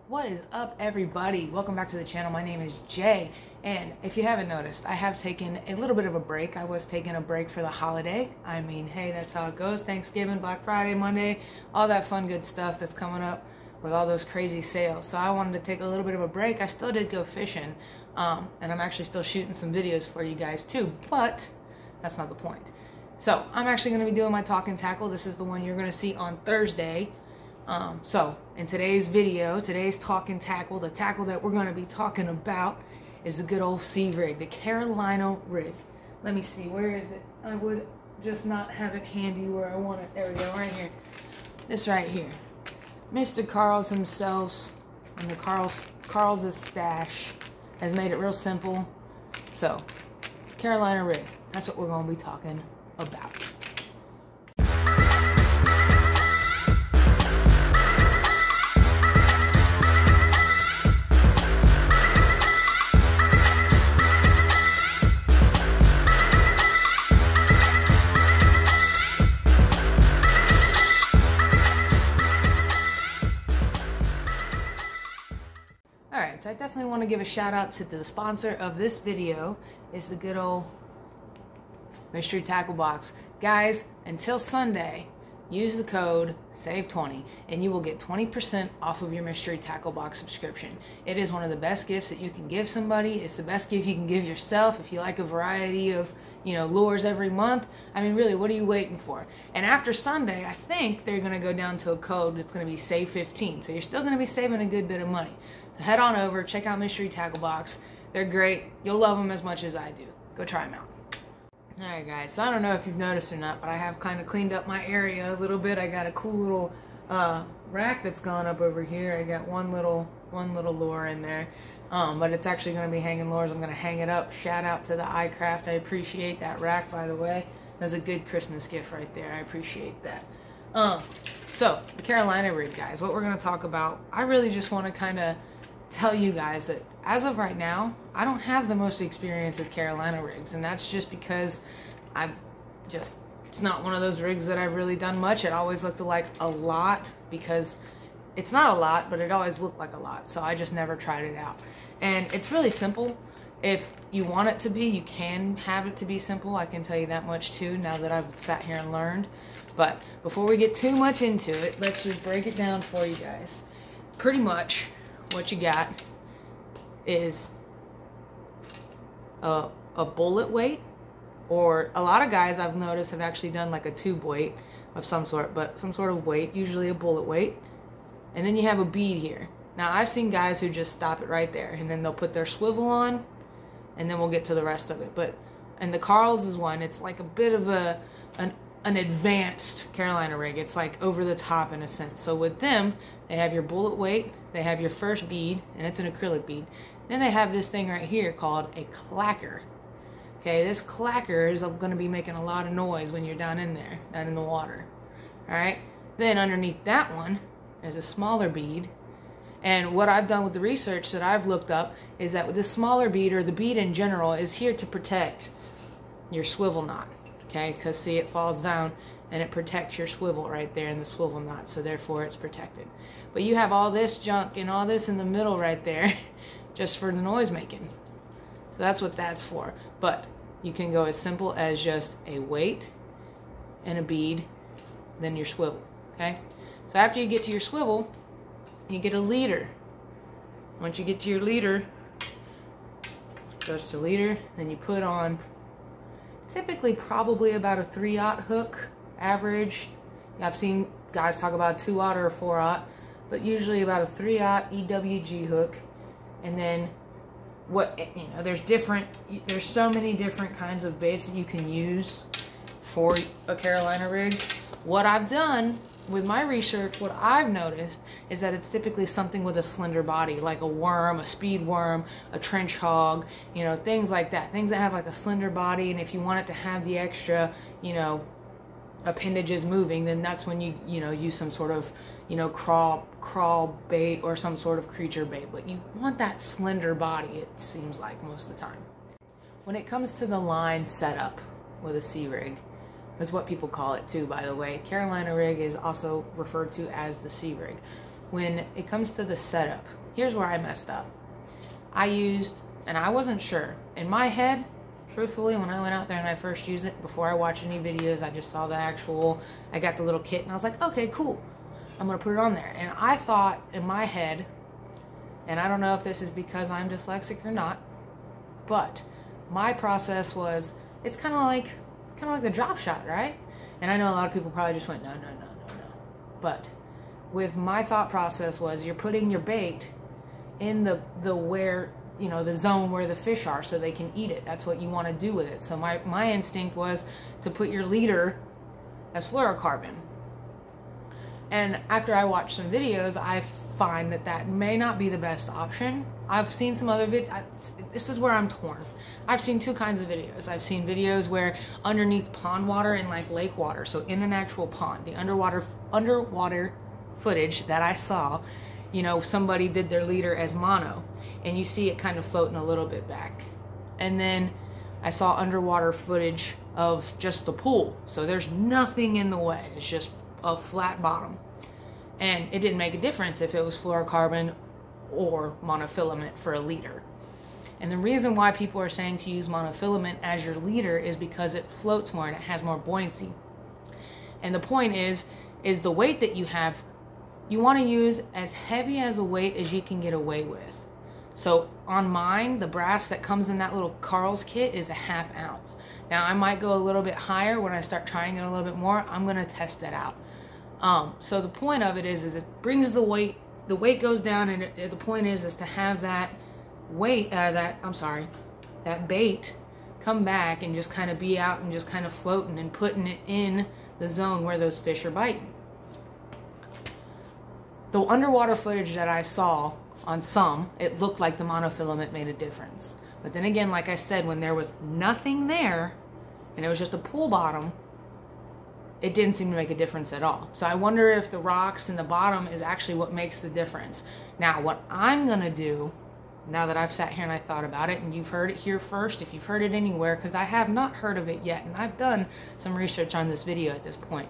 What is up, everybody? Welcome back to the channel. My name is Jay, and if you haven't noticed, I have taken a little bit of a break. I was taking a break for the holiday. I mean, hey, that's how it goes. Thanksgiving, Black Friday, Monday, all that fun good stuff that's coming up with all those crazy sales. So I wanted to take a little bit of a break. I still did go fishing, and I'm actually still shooting some videos for you guys too, but that's not the point. So I'm actually going to be doing my Talkin Tackle. This is the one you're going to see on Thursday. So in today's video, today's Talkin Tackle, the tackle that we're going to be talking about is the good old sea rig, the carolinarig. Let me see, where is it? I would just not have it handy where I want it. There we go, right here. This right here. Mr. Carl's himself and the Carl's stash has made it real simple. So, carolinarig, that's what we're going to be talking about. Alright, so I definitely want to give a shout out to the sponsor of this video. It's the good old mystery tackle box. Guys, until Sunday, use the code SAVE20 and you will get 20% off of your mystery tackle box subscription. It is one of the best gifts that you can give somebody. It's the best gift you can give yourself if you like a variety of, lures every month. I mean, really, what are you waiting for? And after Sunday, I think they're going to go down to a code that's going to be SAVE15. So you're still going to be saving a good bit of money. So head on over, check out mystery tackle box. They're great. You'll love them as much as I do. Go try them out. Alright guys, so I don't know if you've noticed or not, but I have kind of cleaned up my area a little bit. I got a cool little rack that's gone up over here. I got one little lure in there, but it's actually going to be hanging lures. I'm going to hang it up. Shout out to the iCraft. I appreciate that rack, by the way. That's a good Christmas gift right there. I appreciate that. So the carolinarig, guys, what we're going to talk about, I really just want to kind of tell you guys that as of right now, I don't have the most experience with carolinarig, and that's just because it's not one of those rigs that I've really done much. It always looked like a lot because it's not a lot, but it always looked like a lot, so I just never tried it out. And it's really simple. If you want it to be, you can have it to be simple. I can tell you that much too, now that I've sat here and learned. But before we get too much into it, let's just break it down for you guys. Pretty much what you got is a bullet weight, or a lot of guys I've noticed have actually done like a tube weight of some sort, but some sort of weight, usually a bullet weight, and then you have a bead here. Now I've seen guys who just stop it right there and then they'll put their swivel on and then we'll get to the rest of it. But and the Carl's is one, it's like a bit of an advanced carolinarig. It's like over the top in a sense. So with them, they have your bullet weight, they have your first bead, and it's an acrylic bead. Then they have this thing right here called a clacker. Okay, this clacker is going to be making a lot of noise when you're down in there, down in the water. Alright, then underneath that one is a smaller bead. And what I've done with the research that I've looked up is that with this smaller bead, or the bead in general, is here to protect your swivel knot. Okay, because see, it falls down and it protects your swivel right there in the swivel knot, so therefore it's protected. But you have all this junk and all this in the middle right there just for the noise making. So that's what that's for. But you can go as simple as just a weight and a bead, then your swivel. Okay, so after you get to your swivel, you get a leader. Once you get to your leader, goes to leader, then you put on typically probably about a 3/0 hook average. I've seen guys talk about 2/0 or 4/0, but usually about a 3/0 EWG hook. And then there's so many different kinds of baits that you can use for a carolinarig. What I've done with my research, what I've noticed is that it's typically something with a slender body, like a worm, a speed worm, a trench hog, things like that. Things that have like a slender body, and if you want it to have the extra, appendages moving, then that's when you use some sort of, crawl bait or some sort of creature bait. But you want that slender body, it seems like, most of the time. When it comes to the line setup with a sea rig, is what people call it too, by the way. Carolinarig is also referred to as the sea rig. when it comes to the setup, here's where I messed up. I used, and I wasn't sure. In my head, truthfully, when I went out there and I first used it, before I watched any videos, I just saw the actual, I got the little kit and I was like, okay, cool. I'm gonna put it on there. And I thought in my head, and I don't know if this is because I'm dyslexic or not, but my process was, it's kind of like the drop shot, right? And I know a lot of people probably just went, no. But with my thought process was, you're putting your bait in the where, you know, the zone where the fish are so they can eat it. That's what you want to do with it. So my instinct was to put your leader as fluorocarbon. And after I watched some videos, I find that may not be the best option. I've seen some other this is where I'm torn. I've seen two kinds of videos. I've seen videos where underneath pond water and like lake water, so in an actual pond, the underwater footage that I saw, you know, somebody did their leader as mono, and you see it kind of floating a little bit back. And then I saw underwater footage of just the pool, so there's nothing in the way. It's just a flat bottom. And it didn't make a difference if it was fluorocarbon or monofilament for a leader. And the reason why people are saying to use monofilament as your leader is because it floats more and it has more buoyancy. And the point is the weight that you have, you want to use as heavy as a weight as you can get away with. So on mine, the brass that comes in that little Carl's kit is a 1/2 ounce. Now I might go a little bit higher when I start trying it a little bit more. I'm going to test that out. So the point of it is it brings the weight goes down, and the point is to have that weight, that bait come back and just kind of be out and just kind of floating and putting it in the zone where those fish are biting. The underwater footage that I saw on some, it looked like the monofilament made a difference. But then again, like I said, when there was nothing there and it was just a pool bottom, it didn't seem to make a difference at all. So I wonder if the rocks in the bottom is actually what makes the difference. Now, what I'm gonna do, now that I've sat here and I thought about it, and you've heard it here first, if you've heard it anywhere, because I have not heard of it yet, and I've done some research on this video at this point,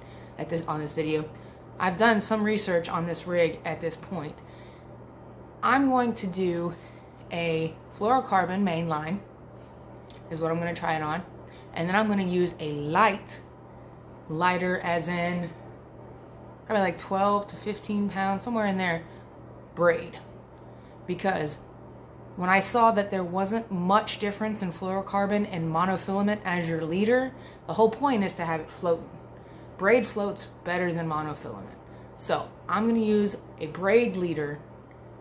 I've done some research on this rig at this point. I'm going to do a fluorocarbon main line, is what I'm gonna try it on, and then I'm gonna use a lighter as in probably like 12 to 15 pounds, somewhere in there, braid. Because when I saw that there wasn't much difference in fluorocarbon and monofilament as your leader, the whole point is to have it floating. Braid floats better than monofilament. So I'm going to use a braid leader,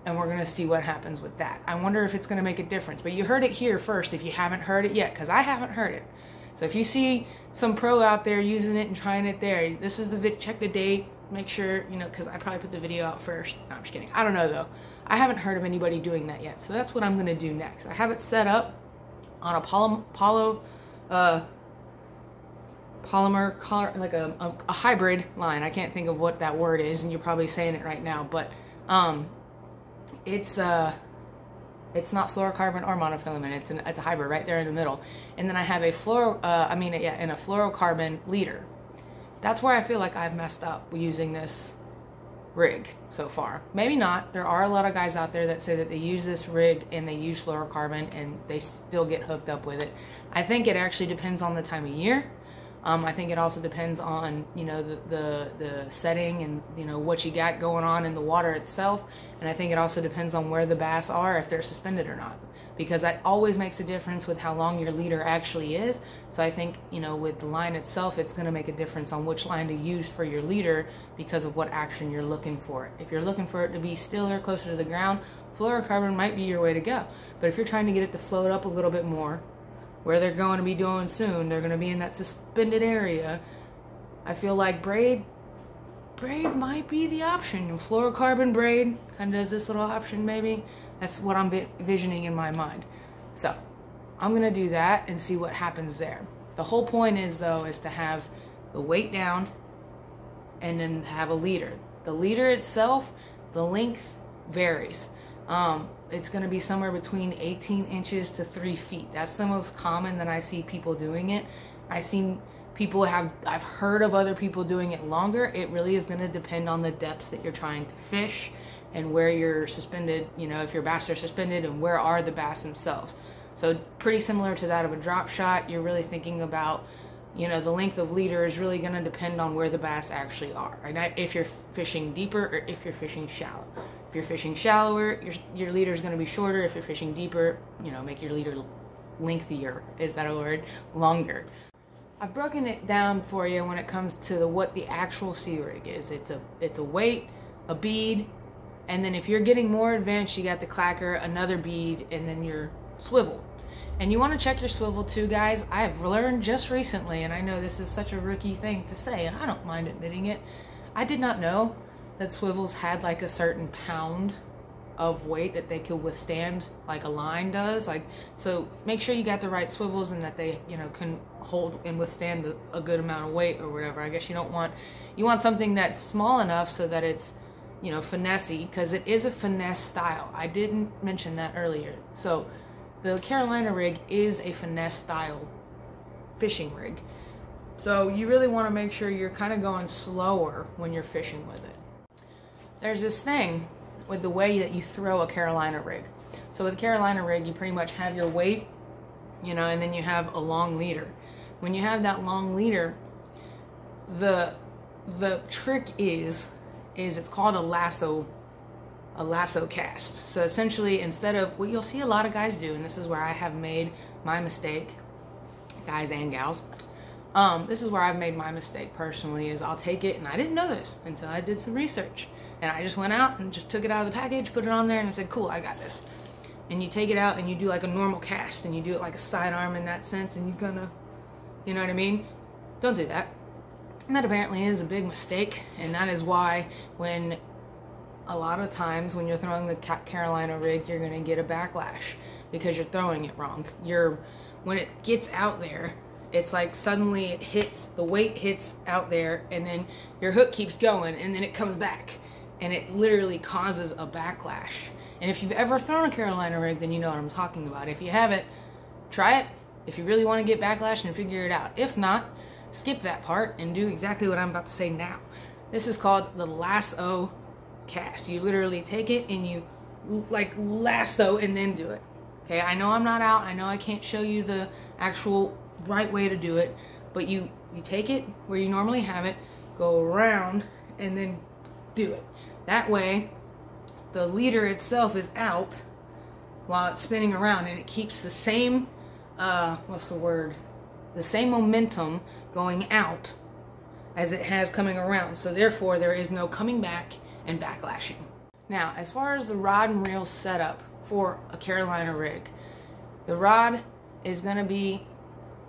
and we're going to see what happens with that. I wonder if it's going to make a difference. But you heard it here first if you haven't heard it yet, because I haven't heard it. So if you see some pro out there using it and trying it there, this is the vid, check the date, make sure, you know, because I probably put the video out first. No, I'm just kidding. I don't know though. I haven't heard of anybody doing that yet. So that's what I'm going to do next. I have it set up on a polymer, like a hybrid line. I can't think of what that word is, and you're probably saying it right now, but it's not fluorocarbon or monofilament. It's a hybrid right there in the middle. And then I have a fluorocarbon leader. That's where I feel like I've messed up using this rig so far. Maybe not. There are a lot of guys out there that say that they use this rig and they use fluorocarbon and they still get hooked up with it. I think it actually depends on the time of year. I think it also depends on, you know, the setting and, you know, what you got going on in the water itself. And I think it also depends on where the bass are, if they're suspended or not. Because that always makes a difference with how long your leader actually is. So I think, you know, with the line itself, it's going to make a difference on which line to use for your leader because of what action you're looking for. If you're looking for it to be still or closer to the ground, fluorocarbon might be your way to go. But if you're trying to get it to float up a little bit more, where they're going to be doing soon, they're going to be in that suspended area, I feel like braid might be the option. Fluorocarbon braid kind of does this little option maybe. That's what I'm visioning in my mind. So I'm going to do that and see what happens there. The whole point is, though, is to have the weight down and then have a leader. The leader itself, the length varies. It's going to be somewhere between 18 inches to 3 feet. That's the most common that I see people doing it. I've heard of other people doing it longer. It really is going to depend on the depths that you're trying to fish and where you're suspended, you know, if your bass are suspended, and where are the bass themselves. So pretty similar to that of a drop shot. You're really thinking about, you know, the length of leader is really going to depend on where the bass actually are, right? If you're fishing deeper or if you're fishing shallow. If you're fishing shallower, your leader is going to be shorter. If you're fishing deeper, you know, make your leader lengthier. Is that a word? Longer. I've broken it down for you when it comes to what the actual sea rig is. It's a weight, a bead, and then if you're getting more advanced, you got the clacker, another bead, and then your swivel. And you want to check your swivel too, guys. I've learned just recently, and I know this is such a rookie thing to say, and I don't mind admitting it, I did not know that swivels had like a certain pound of weight that they could withstand, like a line does. Like, so make sure you got the right swivels and that they, you know, can hold and withstand a good amount of weight or whatever. I guess you want something that's small enough so that it's, you know, finessey, because it is a finesse style. I didn't mention that earlier. So the Carolina rig is a finesse style fishing rig. So you really want to make sure you're kind of going slower when you're fishing with it. There's this thing with the way that you throw a Carolina rig. So with a Carolina rig, you pretty much have your weight, you know, and then you have a long leader. When you have that long leader, the trick is it's called a lasso cast. So essentially, instead of what you'll see a lot of guys do, and this is where I have made my mistake, guys and gals, this is where I've made my mistake personally, is I'll take it, and I didn't know this until I did some research. And I just went out and just took it out of the package, put it on there, and I said, cool, I got this. And you take it out and you do like a normal cast, and you do it like a sidearm in that sense, and you gonna, you know what I mean? Don't do that. And that apparently is a big mistake, and that is why when a lot of times when you're throwing the Carolina rig, you're gonna get a backlash because you're throwing it wrong. When it gets out there, it's like suddenly it hits, the weight hits out there, and then your hook keeps going, and then it comes back. And it literally causes a backlash. And if you've ever thrown a Carolina rig, then you know what I'm talking about. If you haven't, try it if you really want to get backlash and figure it out. If not, skip that part and do exactly what I'm about to say now. This is called the lasso cast. You literally take it and you like lasso and then do it. Okay, I know I'm not out. I know I can't show you the actual right way to do it, but you take it where you normally have it, go around, and then do it. That way, the leader itself is out while it's spinning around, and it keeps the same, what's the word? The same momentum going out as it has coming around. So therefore, there is no coming back and backlashing. Now, as far as the rod and reel setup for a Carolina rig, the rod is going to be,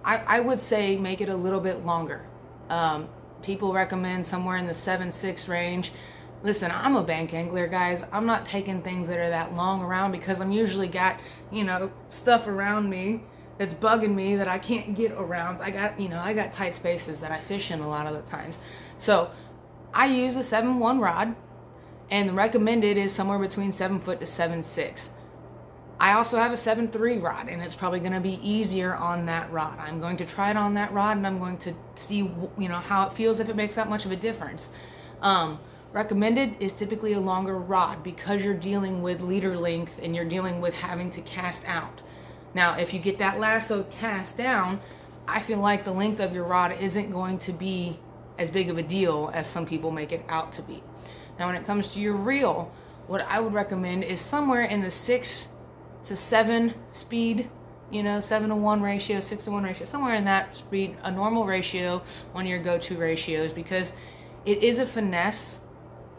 I would say, make it a little bit longer. People recommend somewhere in the 7/6 range. Listen, I'm a bank angler, guys. I'm not taking things that are that long around because I'm usually got, you know, stuff around me that's bugging me that I can't get around. I got tight spaces that I fish in a lot of the times. So I use a 7/1 rod, and the recommended is somewhere between 7 foot to 7/6. I also have a 7/3 rod, and it's probably going to be easier on that rod. I'm going to try it on that rod, and I'm going to see, you know, how it feels, if it makes that much of a difference. Recommended is typically a longer rod because you're dealing with leader length and you're dealing with having to cast out. Now, if you get that lasso cast down, I feel like the length of your rod isn't going to be as big of a deal as some people make it out to be. Now, when it comes to your reel, what I would recommend is somewhere in the 6 to 7 speed, you know, 7-to-1 ratio, 6-to-1 ratio, somewhere in that speed, a normal ratio, one of your go-to ratios, because it is a finesse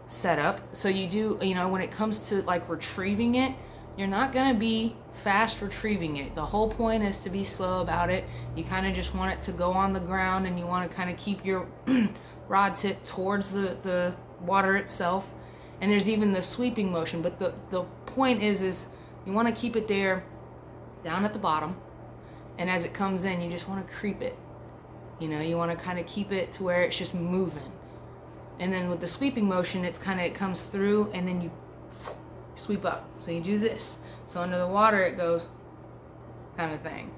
setup. So you do, you know, when it comes to like retrieving it, you're not going to be fast retrieving it. The whole point is to be slow about it. You kind of just want it to go on the ground, and you want to kind of keep your rod tip towards the water itself. And there's even the sweeping motion, but the point is you want to keep it there down at the bottom, and as it comes in, you just want to creep it. You know, you want to kind of keep it to where it's just moving. And then with the sweeping motion, it's kind of, it comes through and then you sweep up. So you do this. So under the water it goes, kind of thing.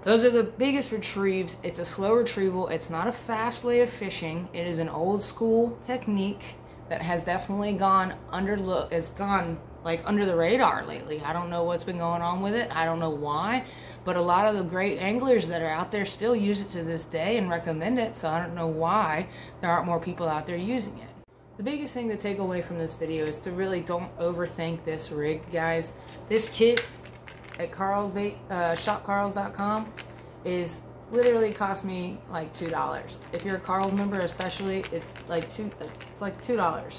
Those are the biggest retrieves. It's a slow retrieval. It's not a fast way of fishing. It is an old school technique that has definitely gone under the radar lately. I don't know what's been going on with it. I don't know why, but a lot of the great anglers that are out there still use it to this day and recommend it, so I don't know why there aren't more people out there using it. The biggest thing to take away from this video is to really don't overthink this rig, guys. This kit at shopcarls.com is literally cost me like $2. If you're a Carl's member especially, it's like $2,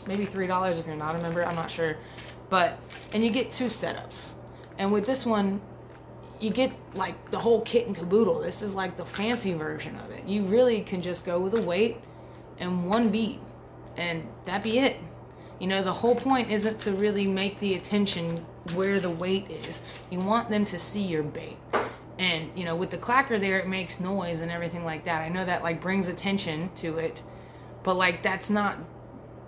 maybe $3 if you're not a member, I'm not sure. And you get 2 setups. And with this one, you get like the whole kit and caboodle. This is like the fancy version of it. You really can just go with a weight and 1 bead, and that be it. You know, the whole point isn't to really make the attention where the weight is. You want them to see your bait. And, you know, with the clacker there, it makes noise and everything like that. I know that, like, brings attention to it, but, like, that's not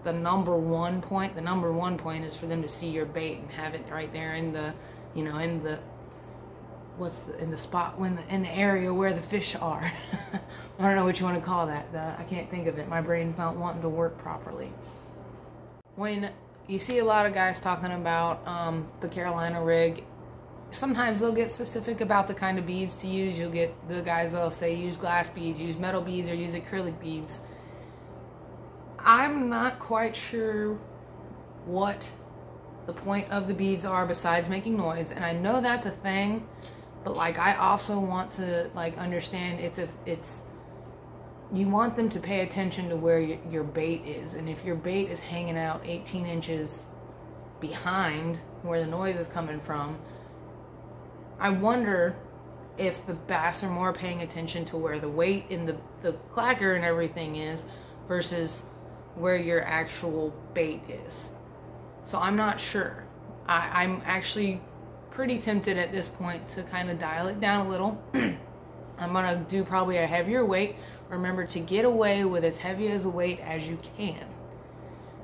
the #1 point. The #1 point is for them to see your bait and have it right there in the, you know, in the spot, in the area where the fish are. I don't know what you want to call that. I can't think of it. My brain's not wanting to work properly. When you see a lot of guys talking about the carolinarig, sometimes they'll get specific about the kind of beads to use. You'll get the guys that'll say use glass beads, use metal beads, or use acrylic beads. I'm not quite sure what the point of the beads are besides making noise, and I know that's a thing, but like I also want to like understand you want them to pay attention to where your bait is, and if your bait is hanging out 18 inches behind where the noise is coming from, I wonder if the bass are more paying attention to where the weight in the clacker and everything is versus where your actual bait is. So I'm not sure. I'm actually pretty tempted at this point to kind of dial it down a little. I'm gonna do probably a heavier weight. Remember to get away with as heavy as a weight as you can,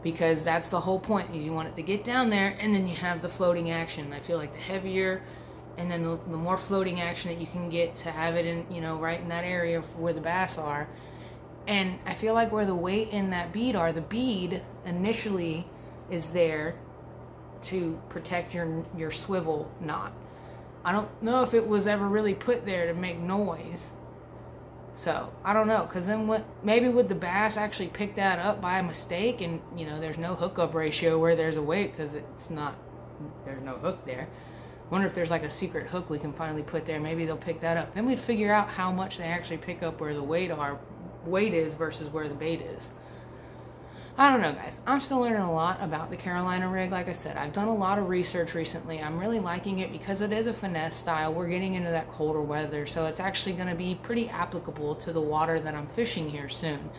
because that's the whole point, is you want it to get down there and then you have the floating action. I feel like the heavier and then the more floating action that you can get to have it in, you know, right in that area where the bass are. And I feel like where the weight in that bead are, the bead initially is there to protect your swivel knot. I don't know if it was ever really put there to make noise. So I don't know, because then maybe would the bass actually pick that up by mistake, and you know there's no hookup ratio where there's a weight because there's no hook there. Wonder if there's like a secret hook we can finally put there. Maybe they'll pick that up. Then we'd figure out how much they actually pick up where the weight is versus where the bait is. I don't know, guys. I'm still learning a lot about the carolinarig. Like I said, I've done a lot of research recently. I'm really liking it because it is a finesse style. We're getting into that colder weather, so it's actually going to be pretty applicable to the water that I'm fishing here soon.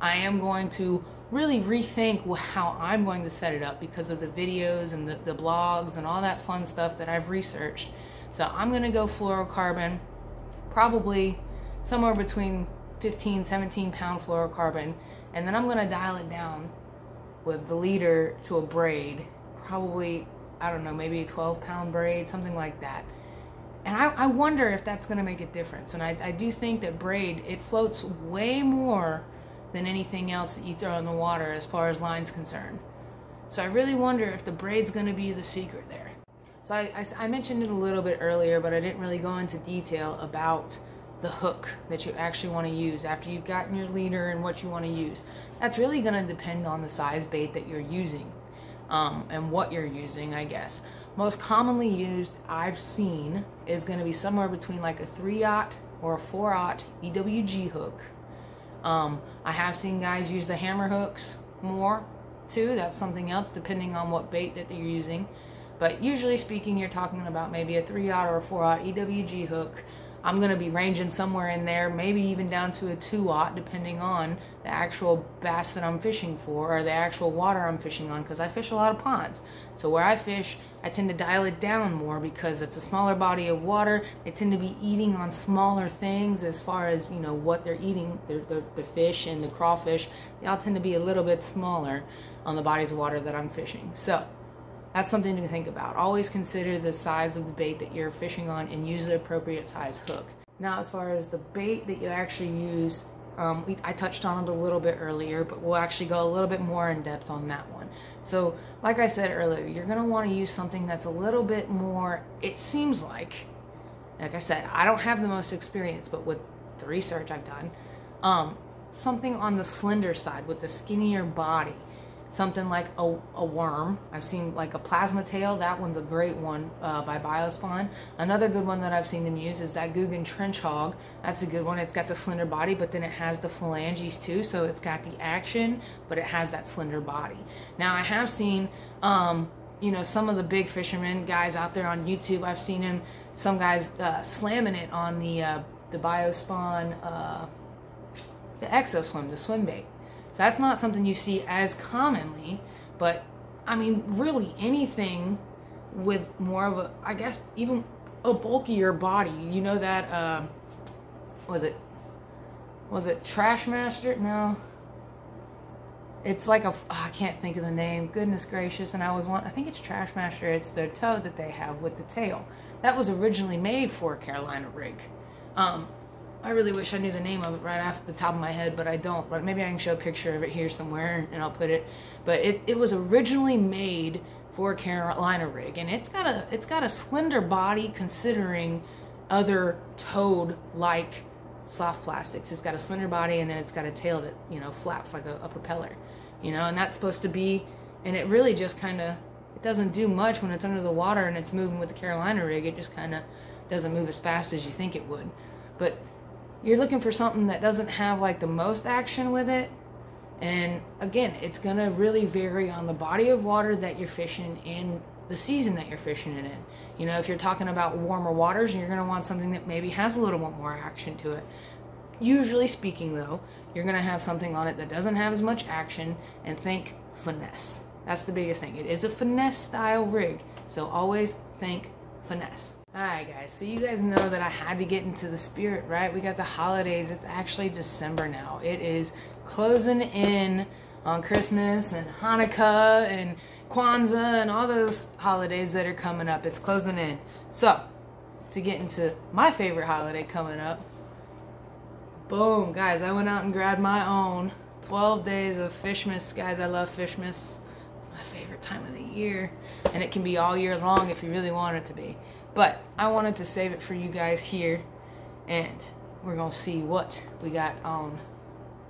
I am going to really rethink how I'm going to set it up because of the videos and the blogs and all that fun stuff that I've researched. So I'm going to go fluorocarbon, probably somewhere between 15, 17 pound fluorocarbon, and then I'm going to dial it down with the leader to a braid, probably, I don't know, maybe a 12-pound braid, something like that. And I wonder if that's going to make a difference. And I do think that braid, it floats way more than anything else that you throw in the water as far as line's concerned. So I really wonder if the braid's going to be the secret there. So I mentioned it a little bit earlier, but I didn't really go into detail about the hook that you actually want to use after you've gotten your leader and what you want to use. That's really going to depend on the size bait that you're using and what you're using, I guess. Most commonly used I've seen is going to be somewhere between like a 3/0 or a 4/0 EWG hook. I have seen guys use the hammer hooks more too. That's something else depending on what bait that they're using. But usually speaking, you're talking about maybe a 3/0 or a 4/0 EWG hook. I'm going to be ranging somewhere in there, maybe even down to a 2/0, depending on the actual bass that I'm fishing for, or the actual water I'm fishing on, because I fish a lot of ponds. So where I fish, I tend to dial it down more because it's a smaller body of water. They tend to be eating on smaller things as far as, you know, what they're eating. The fish and the crawfish, they all tend to be a little bit smaller on the bodies of water that I'm fishing. So that's something to think about. Always consider the size of the bait that you're fishing on and use the appropriate size hook. Now, as far as the bait that you actually use I touched on it a little bit earlier, but we'll actually go a little bit more in depth on that one. So like I said earlier, you're going to want to use something that's a little bit more, it seems like I said, I don't have the most experience, but with the research I've done, something on the slender side with the skinnier body. Something like a worm. I've seen like a plasma tail. That one's a great one by Biospawn. Another good one that I've seen them use is that Guggen trench hog. That's a good one. It's got the slender body, but then it has the phalanges too. So it's got the action, but it has that slender body. Now I have seen, you know, some of the big fishermen guys out there on YouTube. I've seen him, some guys slamming it on the Biospawn, the ExoSwim, the swim bait. That's not something you see as commonly, but I mean, really anything with more of a, I guess, even a bulkier body. You know that, was it Trashmaster? No. It's like a, I can't think of the name. Goodness gracious. And I think it's Trashmaster. It's the toad that they have with the tail. That was originally made for a carolinarig. I really wish I knew the name of it right off the top of my head, but I don't. But maybe I can show a picture of it here somewhere and I'll put it. But it was originally made for a carolinarig, and it's got a slender body considering other toad-like soft plastics. It's got a slender body, and then it's got a tail that, you know, flaps like a propeller, you know, and that's supposed to be, and it really just kind of, it doesn't do much when it's under the water and it's moving with the carolinarig. It just kind of doesn't move as fast as you think it would. But you're looking for something that doesn't have like the most action with it. And again, it's gonna really vary on the body of water that you're fishing and the season that you're fishing it in. You know, if you're talking about warmer waters, you're gonna want something that maybe has a little bit more action to it. Usually speaking though, you're gonna have something on it that doesn't have as much action, and think finesse. That's the biggest thing. It is a finesse style rig, so always think finesse. Alright guys, so you guys know that I had to get into the spirit, right? We got the holidays. It's actually December now. It is closing in on Christmas and Hanukkah and Kwanzaa and all those holidays that are coming up. It's closing in. So, to get into my favorite holiday coming up, boom, guys, I went out and grabbed my own 12 days of Fishmas. Guys, I love Fishmas. It's my favorite time of the year, and it can be all year long if you really want it to be. But I wanted to save it for you guys here, and we're gonna see what we got on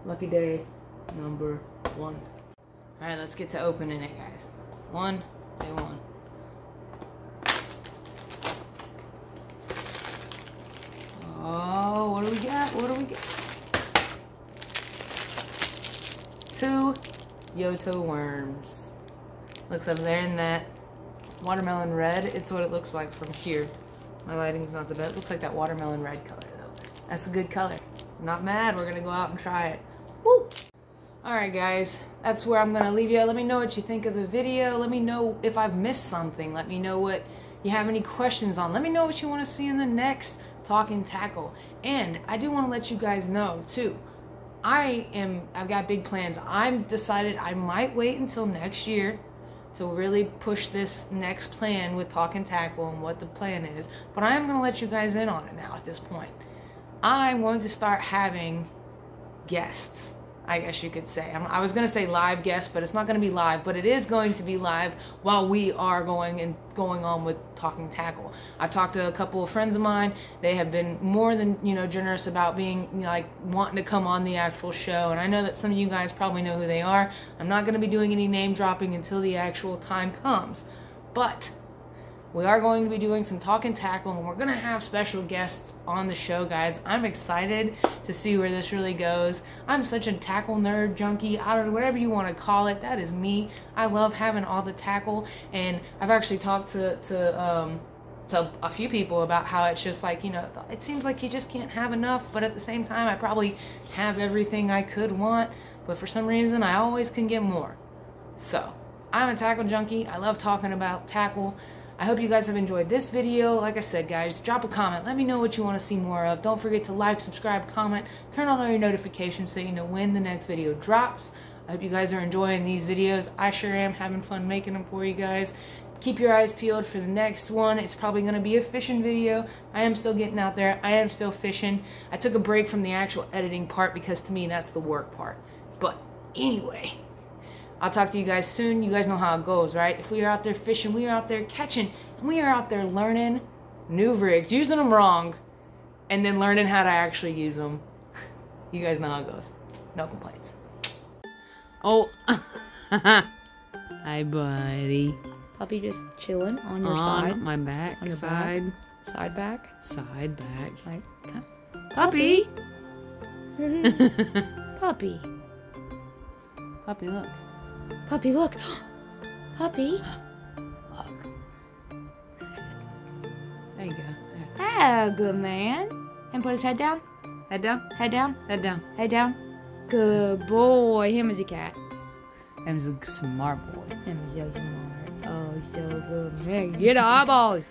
lucky day number 1. All right, let's get to opening it, guys. Day one. Oh, what do we got? What do we got? 2 Yoto worms. Looks like they're in that watermelon red. It's what it looks like from here. My lighting's not the best. It looks like that watermelon red color though. That's a good color. I'm not mad. We're gonna go out and try it. Woo! Alright guys, that's where I'm gonna leave you. Let me know what you think of the video. Let me know if I've missed something. Let me know what you have any questions on. Let me know what you want to see in the next Talkin Tackle. And I do want to let you guys know too, I've got big plans. I've decided I might wait until next year to really push this next plan with Talkin Tackle and what the plan is. But I am going to let you guys in on it now at this point. I'm going to start having guests, I guess you could say. I was going to say live guests, but it's not going to be live, but it is going to be live while we are going on with Talkin Tackle. I've talked to a couple of friends of mine. They have been more than, you know, generous about being, you know, like wanting to come on the actual show. And I know that some of you guys probably know who they are. I'm not going to be doing any name dropping until the actual time comes. But we are going to be doing some Talkin Tackle, and we're going to have special guests on the show, guys. I'm excited to see where this really goes. I'm such a tackle nerd, junkie, I don't know, whatever you want to call it. That is me. I love having all the tackle, and I've actually talked to a few people about how it's just like, you know, it seems like you just can't have enough, but at the same time, I probably have everything I could want, but for some reason, I always can get more. So, I'm a tackle junkie. I love talking about tackle. I hope you guys have enjoyed this video. Like I said, guys, drop a comment. Let me know what you want to see more of. Don't forget to like, subscribe, comment, turn on all your notifications so you know when the next video drops. I hope you guys are enjoying these videos. I sure am, having fun making them for you guys. keep your eyes peeled for the next one. It's probably going to be a fishing video. I am still getting out there. I am still fishing. I took a break from the actual editing part because to me that's the work part. But anyway, I'll talk to you guys soon. You guys know how it goes, right? If we are out there fishing, we are out there catching, and we are out there learning new rigs, using them wrong, and then learning how to actually use them. You guys know how it goes. No complaints. Oh, hi, buddy. Puppy just chilling on your on side. my back, On your side, Side back. side, back. Like, Puppy. puppy. Puppy, look. Puppy, look. Puppy. Look. There you go. There. Ah, good man. And put his head down. Head down. Head down. Head down. Head down. Good boy. Him is a cat. Him's a smart boy. Him is so smart. Oh, so good man. Get the eyeballs.